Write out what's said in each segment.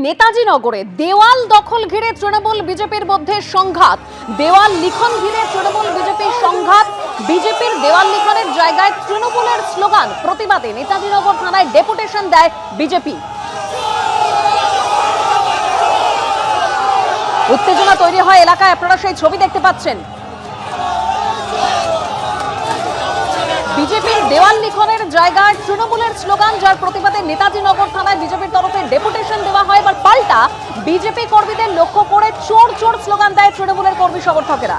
নেতাজি নগরে দেওয়াল দখল ঘিরে তৃণমূল বিজেপির মধ্যে সংঘাত। দেওয়াল লিখন ঘিরে তৃণমূল বিজেপির সংঘাত। বিজেপির দেওয়াল লিখনের জায়গায় তৃণমূলের স্লোগান। প্রতিবাদে নেতাজি নগর থানায় ডেপুটেশন দেয় বিজেপি। উত্তেজনা তৈরি হয় এলাকায়, আপনারা সেই ছবি দেখতে পাচ্ছেন। বিজেপির দেওয়াল লিখনের জায়গায় তৃণমূলের স্লোগান, যার প্রতিবাদে নেতাজি নগর থানায় বিজেপির তরফে ডেপুটেশন দেওয়া হয়। এবার পাল্টা বিজেপি কর্মীদের লক্ষ্য করে চোর চোর স্লোগান দেয় তৃণমূলের কর্মী সমর্থকেরা।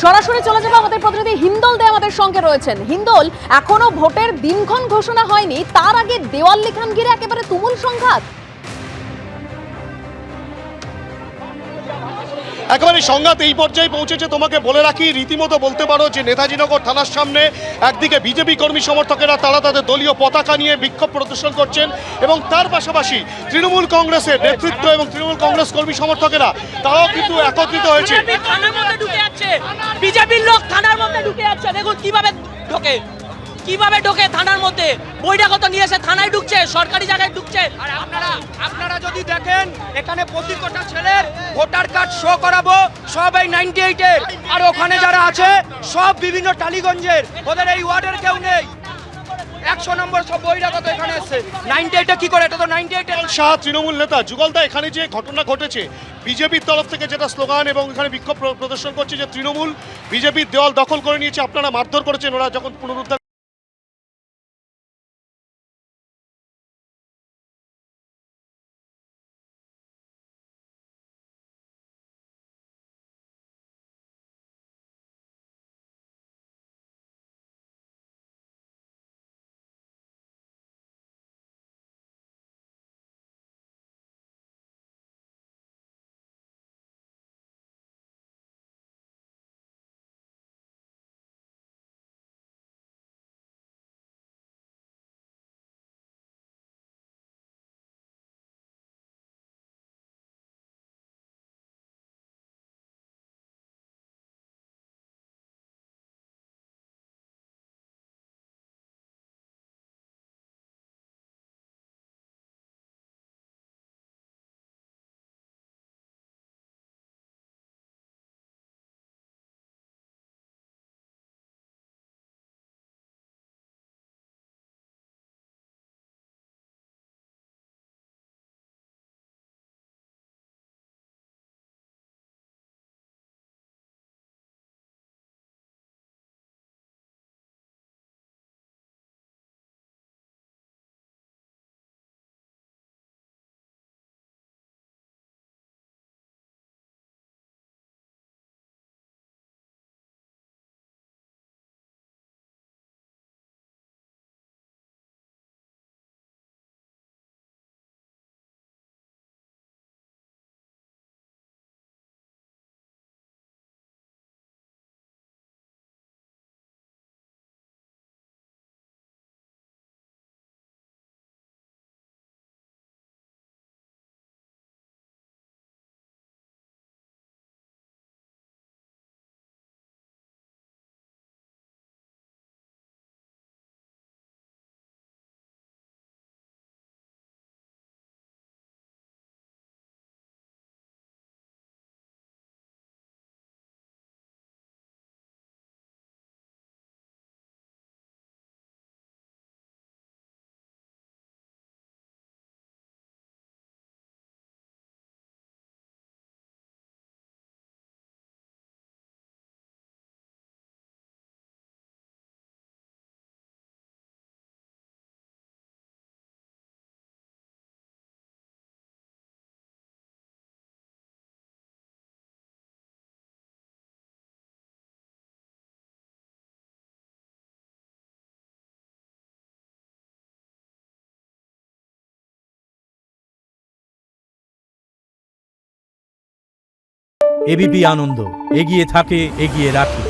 সরাসরি চলে যাবে আমাদের প্রতিনিধি হিন্দল দে আমাদের সঙ্গে রয়েছেন। হিন্দল, এখনো ভোটের দিনক্ষণ ঘোষণা হয়নি, তার আগে দেওয়াল লিখন ঘিরে একেবারে তুমুল সংঘাত। একেবারে সংঘাত এই পর্যায়ে পৌঁছেছে। তোমাকে বলে রাখি, রীতিমতো বলতে পারো যে নেতাজিনগর থানার সামনে একদিকে বিজেপি কর্মী সমর্থকেরা তারা তাদের দলীয় পতাকা নিয়ে বিক্ষোভ প্রদর্শন করছেন, এবং তার পাশাপাশি তৃণমূল কংগ্রেসের নেতৃত্ব এবং তৃণমূল কংগ্রেস কর্মী সমর্থকেরা তারাও কিন্তু একত্রিত হয়েছে। বিজেপির লোক থানার মধ্যে ঢুকে যাচ্ছে, দেখুন কিভাবে ঢোকে থানার মধ্যে। বৈরাগত নিয়ে এসে থানায় ঢুকছে, সরকারি জায়গায় ঢুকছে। আর আপনারা যদি দেখেন এখানে প্রতি কটা ছেলের ভোটার কার্ড শো করাবো, সব এই 98 এর, আর ওখানে যারা আছে সব বিভিন্ন টালিগঞ্জের, ওদের এই ওয়ার্ডের কেউ নেই। 100 নম্বর সব বৈরাগত এখানে এসেছে। 98 কি করে? এটা তো 98 এর শাহ তৃণমূল নেতা যুগলদা, এখানে যে ঘটনা ঘটেছে বিজেপির তরফ থেকে যেটা স্লোগান এবং এখানে বিক্ষোভ প্রদর্শন করছে যে তৃণমূল বিজেপির দেওয়াল দখল করে নিয়েছে, আপনারা মারধর করেছেন, ওরা যখন পুনরুদ্ধার এবিপি আনন্দ, এগিয়ে থাকে, এগিয়ে রাখে।